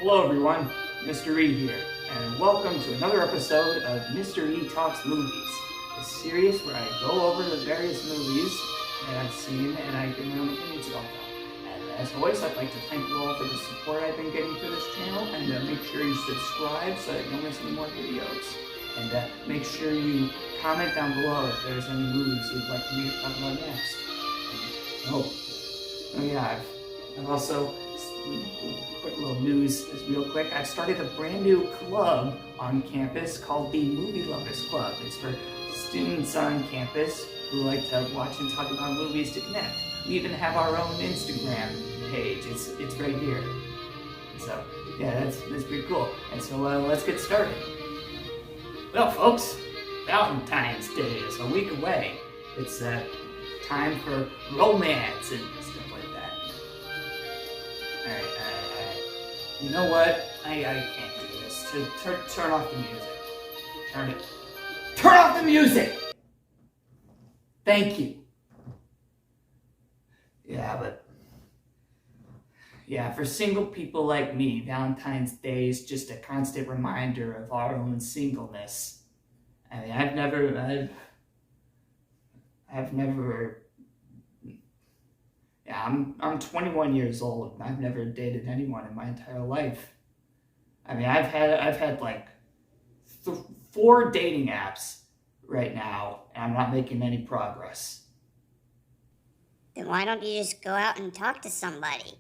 Hello everyone, Mr. E here, and welcome to another episode of Mr. E Talks Movies, a series where I go over the various movies that I've seen and I give my own opinions about them. And as always, I'd like to thank you all for the support I've been getting for this channel, and make sure you subscribe so that you don't miss any more videos. And make sure you comment down below if there's any movies you'd like me to talk about next. Oh yeah, I've also, quick little news is real quick. I've started a brand new club on campus called the Movie Lovers Club. It's for students on campus who like to watch and talk about movies to connect. We even have our own Instagram page. It's right here. So yeah, that's pretty cool. And so let's get started. Well, folks, Valentine's Day is a week away. It's time for romance and stuff like that. Alright, you know what? I can't do this. Turn off the music. Turn off the music! Thank you. Yeah, for single people like me, Valentine's Day is just a constant reminder of our own singleness. I mean, I've never, yeah, I'm 21 years old, and I've never dated anyone in my entire life. I mean, I've had like 4 dating apps right now, and I'm not making any progress. Then why don't you just go out and talk to somebody?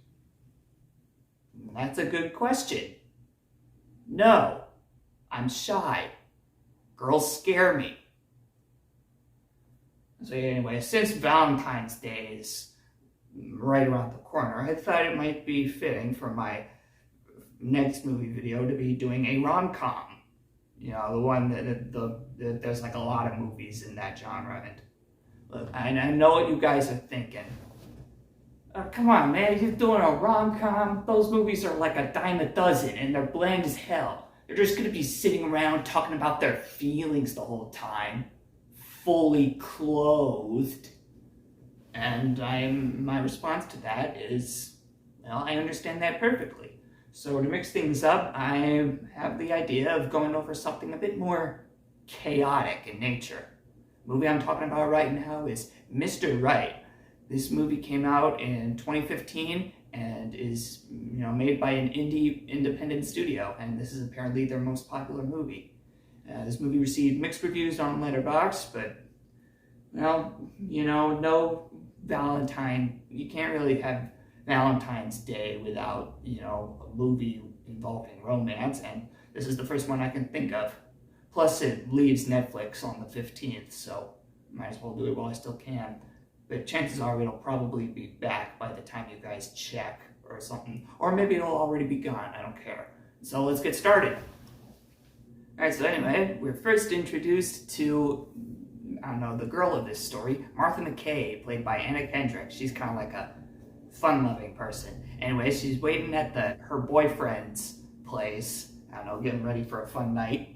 That's a good question. No, I'm shy. Girls scare me. So anyway, since Valentine's Day is right around the corner, I thought it might be fitting for my next movie video to be doing a rom-com. You know, the one that there's like a lot of movies in that genre. And look, I know what you guys are thinking. Come on, man, you're doing a rom-com? Those movies are like a dime a dozen, and they're bland as hell. They're just gonna be sitting around talking about their feelings the whole time, fully clothed. And my response to that is, well, I understand that perfectly. So to mix things up, I have the idea of going over something a bit more chaotic in nature. The movie I'm talking about right now is Mr. Right. This movie came out in 2015 and is, made by an independent studio, and this is apparently their most popular movie. This movie received mixed reviews on Letterboxd, but, well, no Valentine. You can't really have Valentine's Day without, a movie involving romance, and this is the first one I can think of. Plus, it leaves Netflix on the 15th, so might as well do it while I still can. But chances are it'll probably be back by the time you guys check or something. Or maybe it'll already be gone, I don't care. So let's get started. Alright, so anyway, we're first introduced to, the girl of this story, Martha McKay, played by Anna Kendrick. She's kind of like a fun-loving person. Anyway, she's waiting at her boyfriend's place, getting ready for a fun night.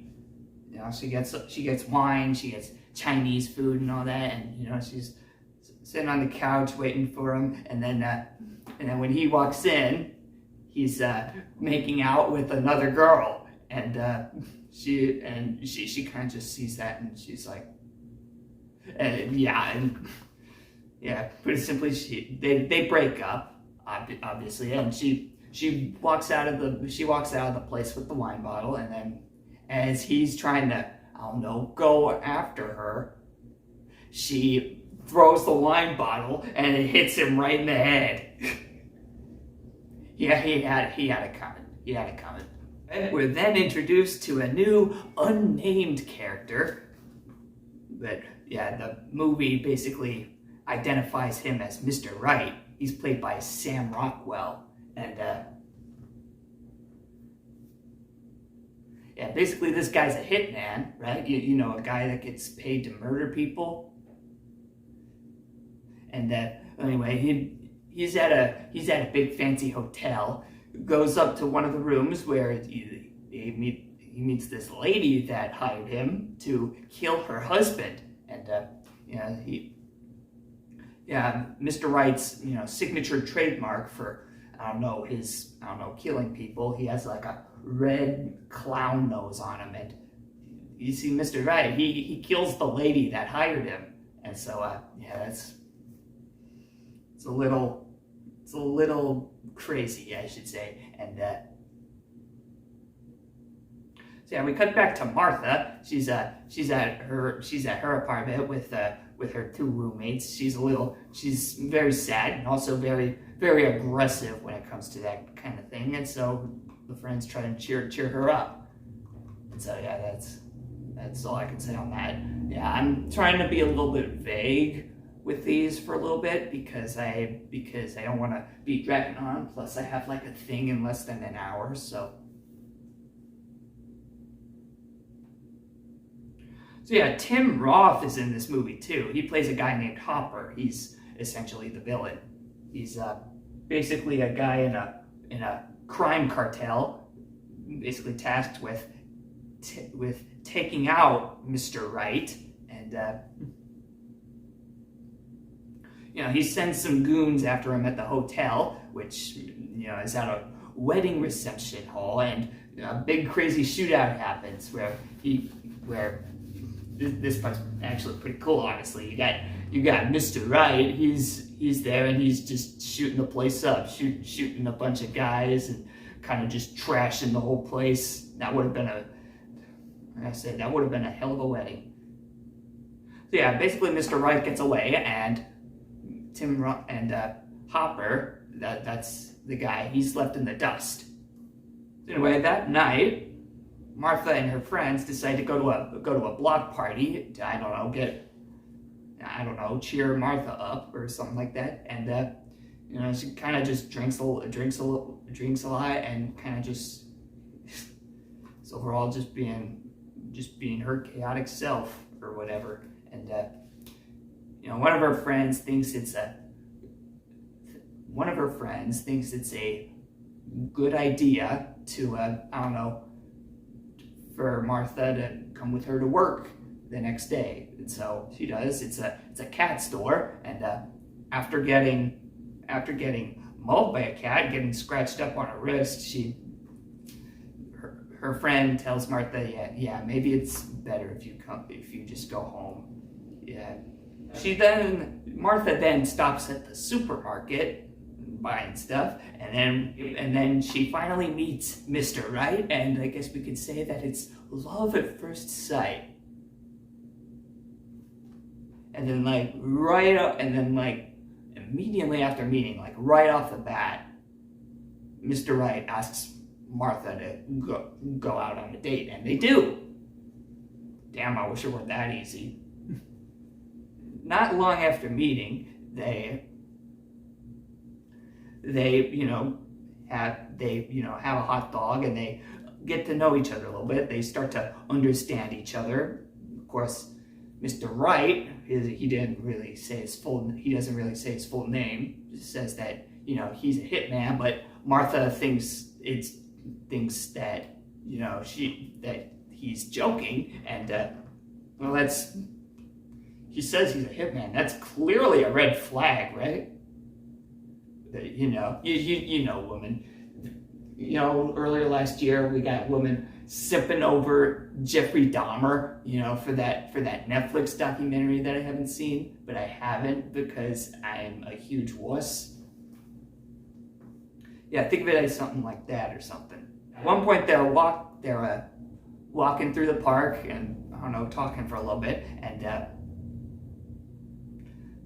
She gets wine, she gets Chinese food and all that, and, she's sitting on the couch waiting for him, and then when he walks in, he's making out with another girl, and she kind of just sees that, and she's like, pretty simply, they break up, obviously, and she walks out of the place with the wine bottle, and then as he's trying to go after her, she throws the wine bottle and it hits him right in the head. Yeah, he had it coming. We're then introduced to a new unnamed character, but yeah, the movie basically identifies him as Mr. Right. He's played by Sam Rockwell, and basically this guy's a hitman, right? A guy that gets paid to murder people. And anyway, he's at a big fancy hotel. Goes up to one of the rooms where he meets this lady that hired him to kill her husband. And Mr. Wright's signature trademark for killing people. He has like a red clown nose on him, and you see Mr. Right, he kills the lady that hired him, and so yeah, it's a little crazy, I should say, and so yeah, we cut back to Martha. She's at her apartment with her two roommates. She's very sad and also very, very aggressive when it comes to that kind of thing. And so the friends try and cheer her up. And so yeah, that's all I can say on that. Yeah, I'm trying to be a little bit vague with these for a little bit because I don't want to be dragging on. Plus, I have like a thing in less than an hour, so. So yeah, Tim Roth is in this movie too. He plays a guy named Hopper. He's essentially the villain. He's basically a guy in a crime cartel, basically tasked with taking out Mr. Right, and he sends some goons after him at the hotel, which is at a wedding reception hall, and a big crazy shootout happens where this part's actually pretty cool, honestly. You got Mr. Right. He's there and he's just shooting the place up, shooting a bunch of guys and kind of just trashing the whole place. That would have been a hell of a wedding. So yeah, basically Mr. Right gets away, and Hopper, that's the guy, he's left in the dust. Anyway, that night, Martha and her friends decide to go to a block party to, cheer Martha up or something like that. And she kind of just drinks a lot, and kind of just is overall just being her chaotic self or whatever. And one of her friends thinks it's a good idea to for Martha to come with her to work the next day. And so she does. It's a cat store, and after getting mauled by a cat, getting scratched up on her wrist, her friend tells Martha, yeah, maybe it's better if you just go home. Yeah. Martha then stops at the supermarket buying stuff, and then she finally meets Mr. Right, and I guess we could say that it's love at first sight. And then immediately after meeting, like right off the bat, Mr. Right asks Martha to go out on a date, and they do. Damn, I wish it weren't that easy. Not long after meeting, they have a hot dog, and they get to know each other a little bit. They start to understand each other. Of course, Mr. Right, he doesn't really say his full name. Just says that he's a hitman, but Martha thinks that that he's joking, and he says he's a hitman. That's clearly a red flag, right? Woman. Earlier last year we got women sipping over Jeffrey Dahmer, for that Netflix documentary that I haven't seen, but I haven't because I'm a huge wuss. Yeah, think of it as something like that or something. At one point they're walking through the park and talking for a little bit, and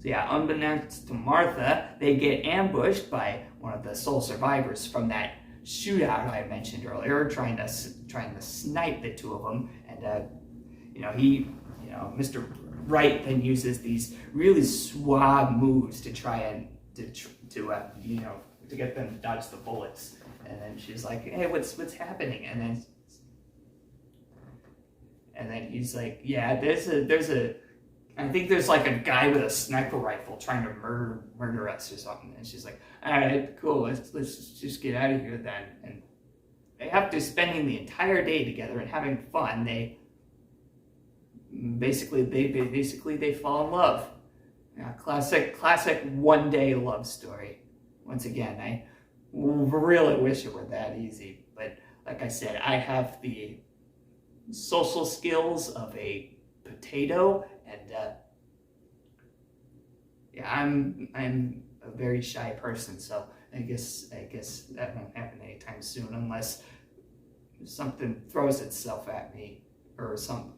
so yeah, unbeknownst to Martha, they get ambushed by one of the sole survivors from that shootout I mentioned earlier, trying to snipe the two of them. And Mr. Right then uses these really suave moves to try and to get them to dodge the bullets. And then she's like, "Hey, what's happening?" And then he's like, "Yeah, I think there's like a guy with a sniper rifle trying to murder us or something." And she's like, "All right, cool. Let's just get out of here then." And after spending the entire day together and having fun, they fall in love. Classic one day love story. Once again, really wish it were that easy, but like I said, I have the social skills of a potato, and yeah, I'm a very shy person, so I guess that won't happen anytime soon unless something throws itself at me or something,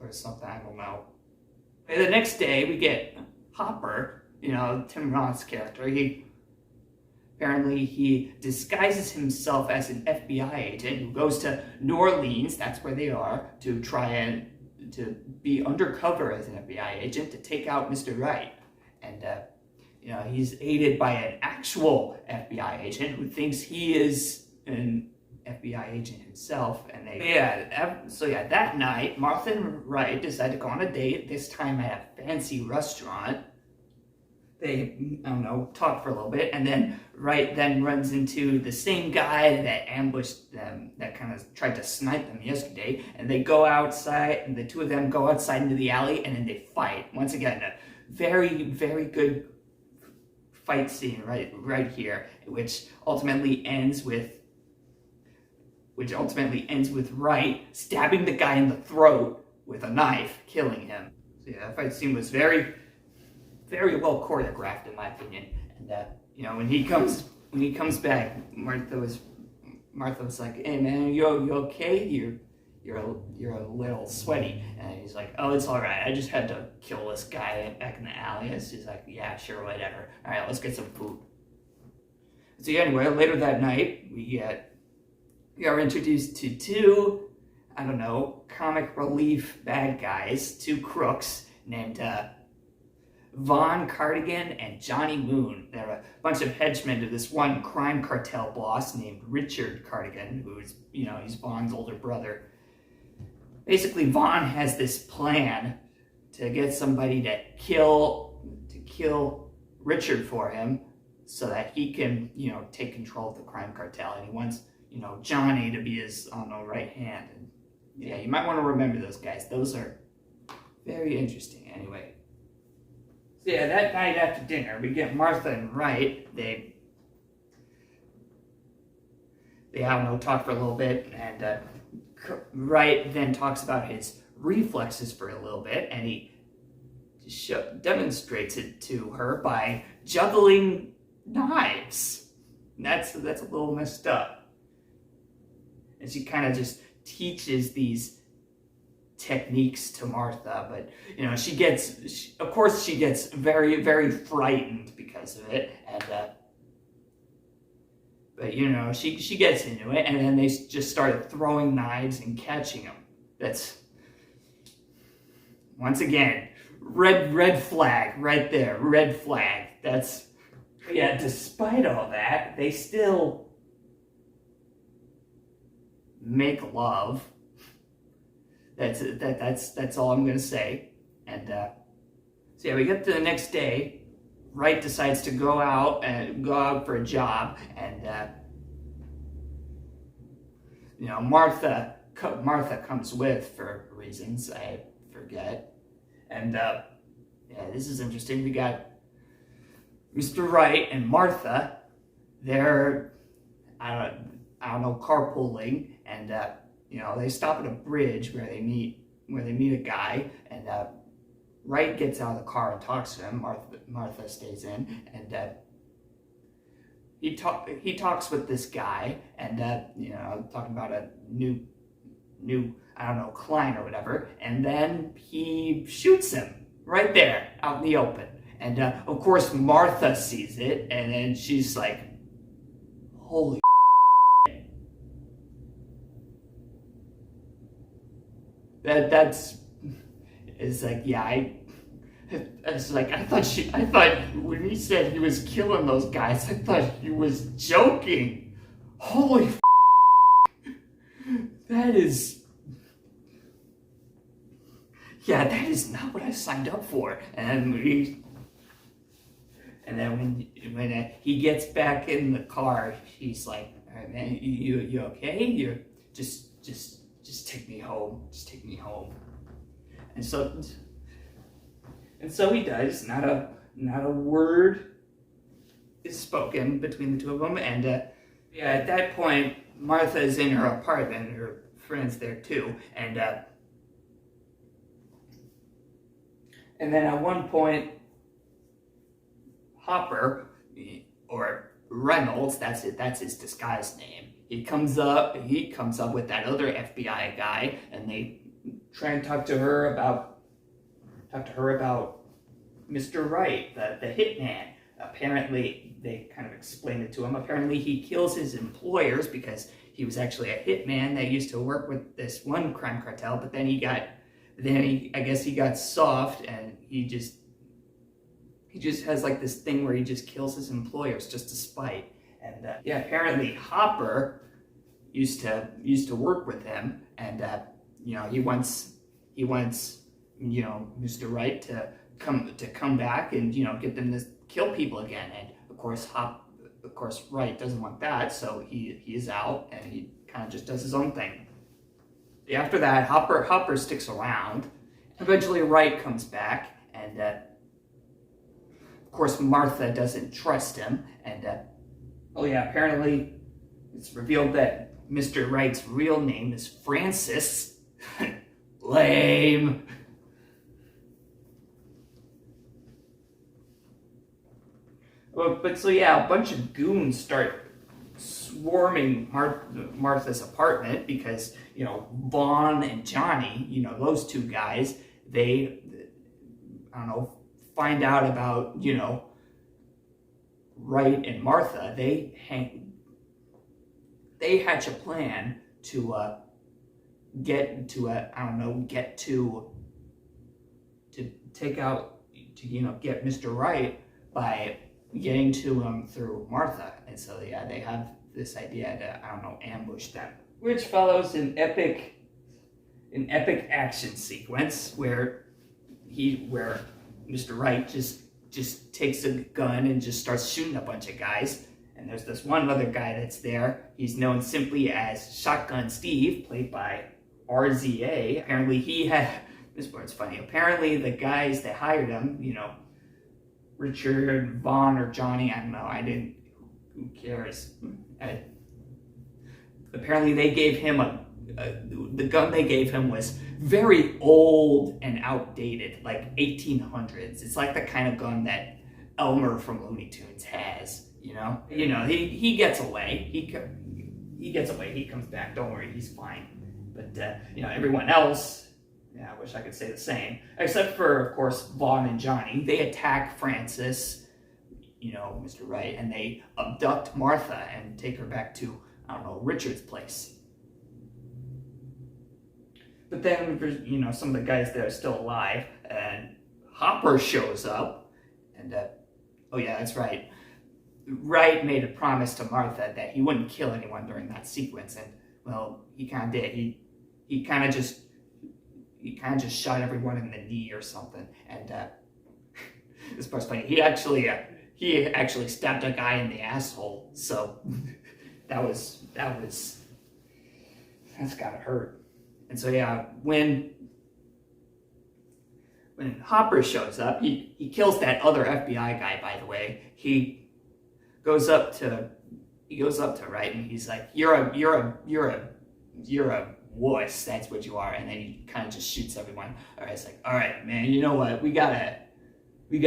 I don't know. And the next day we get Hopper, Tim Roth's character. He disguises himself as an FBI agent who goes to New Orleans, that's where they are, to try and to be undercover as an FBI agent to take out Mr. Wright. And he's aided by an actual FBI agent who thinks he is an FBI agent himself. And that night, Martha and Wright decide to go on a date, this time at a fancy restaurant. They, talk for a little bit, and then Wright then runs into the same guy that ambushed them, that kind of tried to snipe them yesterday, and they go outside, and the two of them go outside into the alley, and then they fight. Once again, a very, very good fight scene right here, which ultimately ends with Wright stabbing the guy in the throat with a knife, killing him. So yeah, that fight scene was very, very well choreographed in my opinion. And when he comes back, Martha was like, "Hey man, you okay? You're a little sweaty." And he's like, "Oh, it's all right. I just had to kill this guy back in the alley." And she's like, "Yeah, sure, whatever. All right, let's get some food." So anyway, later that night, we are introduced to two, comic relief bad guys, two crooks named Von Cardigan and Johnny Moon. They're a bunch of henchmen to this one crime cartel boss named Richard Cardigan, who's, he's Von's older brother. Basically, Von has this plan to get somebody to kill Richard for him so that he can, take control of the crime cartel. And he wants, Johnny to be his, right hand. And yeah, you might want to remember those guys. Those are very interesting. Anyway. So yeah, that night after dinner, we get Martha and Wright. They talk for a little bit, and Wright then talks about his reflexes for a little bit, and he demonstrates it to her by juggling knives. And that's a little messed up. And she kind of just teaches these techniques to Martha, but she gets very, very frightened because of it, and but she gets into it, and then they just started throwing knives and catching them. That's once again red flag right there, red flag. That's despite all that, they still make love. That's all I'm gonna say. And so yeah, we get to the next day. Wright decides to go out for a job, and Martha comes with for reasons I forget. And this is interesting. We got Mr. Wright and Martha. They're I don't know, carpooling, and they stop at a bridge where they meet a guy, and Wright gets out of the car and talks to him. Martha stays in, and he talks with this guy, and talking about a new client or whatever, and then he shoots him right there out in the open, and of course Martha sees it, and then she's like, "Holy." It's like, yeah, I thought when he said he was killing those guys, I thought he was joking. Holy that is not what I signed up for. And then when he gets back in the car, he's like, "All right, man, you okay? You're just take me home. Just take me home." And so he does. Not a word is spoken between the two of them, and Yeah, at that point, Martha's in her apartment, her friend's there too, and then at one point, Hopper, or Reynolds, that's his disguised name. He comes up with that other FBI guy, and they try and talk to her about Mr. Wright, the hitman. Apparently, they kind of explained it to him. Apparently, he kills his employers because he was actually a hitman that used to work with this one crime cartel, but then I guess he got soft, and he just has like this thing where he just kills his employers just to spite. And yeah, apparently Hopper used to work with him, and he wants Mr. Wright to come back and get them to kill people again. And of course Wright doesn't want that, so he is out and he kind of just does his own thing. After that, Hopper sticks around. Eventually Wright comes back, and of course Martha doesn't trust him, and apparently it's revealed that Mr. Wright's real name is Francis. Lame. But so yeah, a bunch of goons start swarming Martha's apartment because Vaughn and Johnny, those two guys, they find out about Wright and Martha. They hatch a plan to get to get Mr. Wright by getting to him through Martha. And so yeah, they have this idea to ambush them, which follows an epic action sequence where Mr. Wright just takes a gun and just starts shooting a bunch of guys. And there's this one other guy that's there. He's known simply as Shotgun Steve, played by RZA. Apparently this part's funny. Apparently the guys that hired him, Richard, Vaughn, or Johnny, I don't know, who cares? Apparently they gave him the gun they gave him was very old and outdated, like 1800s. It's like the kind of gun that Elmer from Looney Tunes has, he gets away. He gets away. He comes back. Don't worry, he's fine. But everyone else, I wish I could say the same, except for, of course, Vaughn and Johnny. They attack Francis, Mr. Wright, and they abduct Martha and take her back to, Richard's place. But then, some of the guys that are still alive, and Hopper shows up, and, oh yeah, that's right. Wright made a promise to Martha that he wouldn't kill anyone during that sequence, and, well, he kind of did. He kind of just shot everyone in the knee or something, and, this part's funny. He actually stabbed a guy in the asshole, so that's gotta hurt. And so yeah, when Hopper shows up, he kills that other FBI guy, by the way. He goes up to Wright and he's like, you're a wuss, that's what you are. And then he kind of just shoots everyone. All right, it's like, all right, man, you know what? We gotta do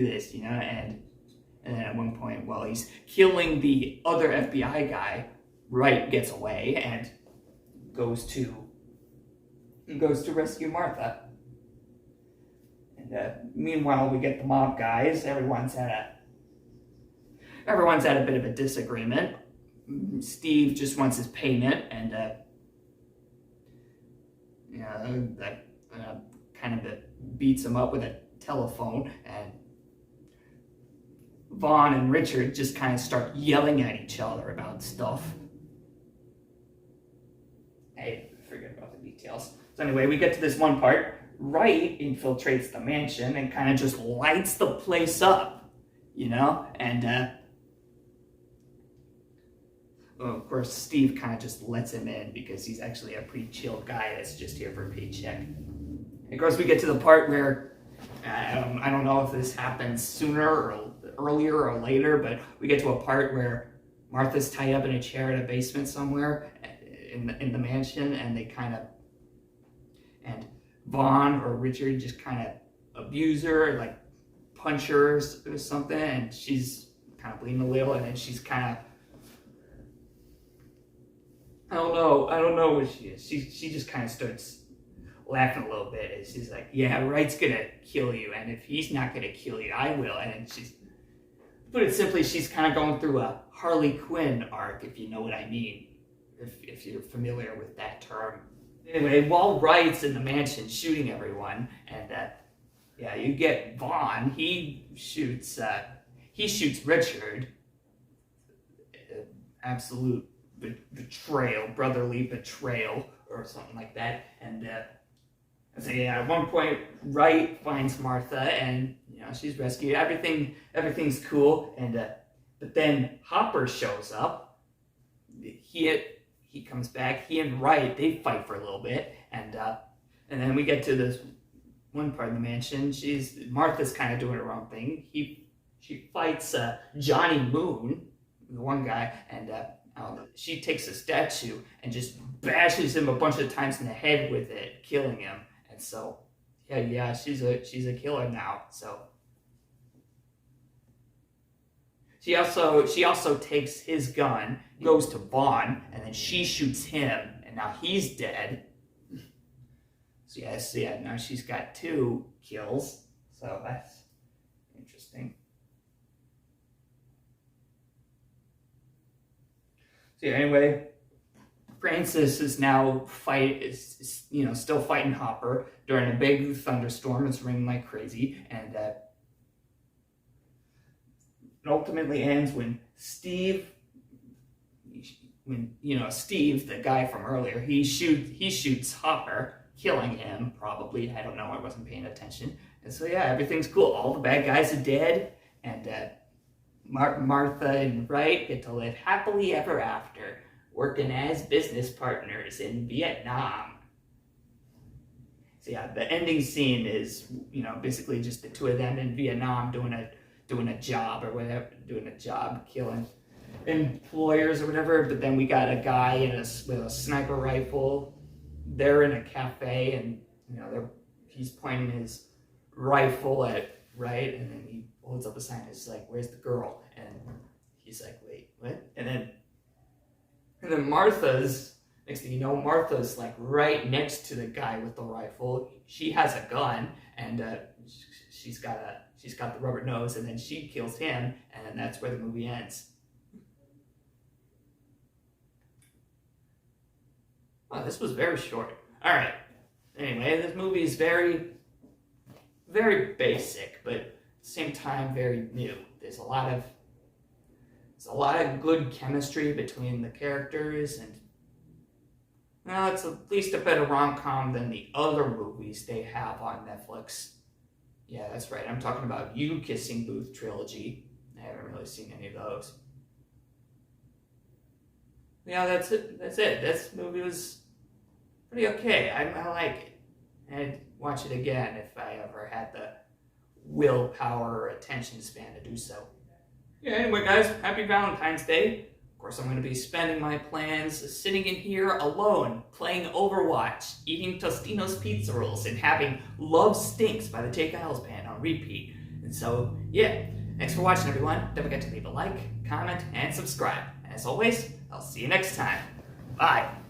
this, And then at one point, while he's killing the other FBI guy, Wright gets away and goes to rescue Martha. And meanwhile, we get the mob guys. Everyone's at a bit of a disagreement. Steve just wants his payment, and that kind of beats him up with a telephone. And Vaughn and Richard just kind of start yelling at each other about stuff. Hey, forget about the details. So anyway, we get to this one part. Wright infiltrates the mansion and kind of just lights the place up, and well, of course, Steve kind of just lets him in because he's actually a pretty chill guy that's just here for a paycheck. And of course, we get to the part where, I don't know if this happens sooner or earlier or later, but we get to a part where Martha's tied up in a chair in a basement somewhere in the mansion, and they kind of, and Vaughn or Richard just kind of abuse her, like punch her or something, and she's kind of bleeding a little, and then she's kind of, I don't know what she is. She just kind of starts laughing a little bit, and she's like, yeah, Wright's gonna kill you, and if he's not gonna kill you, I will. And then she's, put it simply, she's kind of going through a Harley Quinn arc, if you know what I mean, if you're familiar with that term. Anyway, while Wright's in the mansion shooting everyone, and yeah, you get Vaughn, he shoots Richard. Absolute betrayal, brotherly betrayal, or something like that. And so yeah, at one point, Wright finds Martha, and she's rescued. Everything's cool. And but then Hopper shows up. He comes back. He and Wright, they fight for a little bit, and then we get to this one part of the mansion. Martha's kind of doing her own thing. She fights Johnny Moon, the one guy, and she takes a statue and just bashes him a bunch of times in the head with it, killing him. And so, yeah, she's a killer now. So she also takes his gun, goes to Vaughn, and then she shoots him, and now he's dead. So yeah, now she's got 2 kills. So that's interesting. So yeah, anyway, Francis is now still fighting Hopper during a big thunderstorm. It's raining like crazy, and it ultimately ends when Steve, the guy from earlier, he shoots Hopper, killing him probably. I don't know. I wasn't paying attention. And so yeah, everything's cool. All the bad guys are dead, and Martha and Wright get to live happily ever after, working as business partners in Vietnam. So yeah, the ending scene is, basically just the 2 of them in Vietnam doing a job or whatever, killing employers or whatever. But then we got a guy with a sniper rifle. They're in a cafe, and he's pointing his rifle at Wright, and then he holds up a sign. It's like, "Where's the girl?" And he's like, "Wait, what?" And then Martha's, next thing you know, Martha's like right next to the guy with the rifle. She has a gun, and she's got the rubber nose, and then she kills him, and that's where the movie ends. Wow, this was very short. All right. Anyway, this movie is very, very basic, but at the same time very new. There's a lot of good chemistry between the characters, and it's at least a better rom-com than the other movies they have on Netflix. Yeah, that's right. I'm talking about You Kissing Booth trilogy. I haven't really seen any of those. Yeah, that's it. This movie was pretty okay. I like it. I'd watch it again if I ever had the willpower or attention span to do so. Yeah, anyway, guys, happy Valentine's Day. Of course, I'm going to be spending my plans sitting in here alone, playing Overwatch, eating Tostino's pizza rolls, and having Love Stinks by the Jake Isles Band on repeat. And so, yeah, thanks for watching, everyone. Don't forget to leave a like, comment, and subscribe. As always, I'll see you next time. Bye.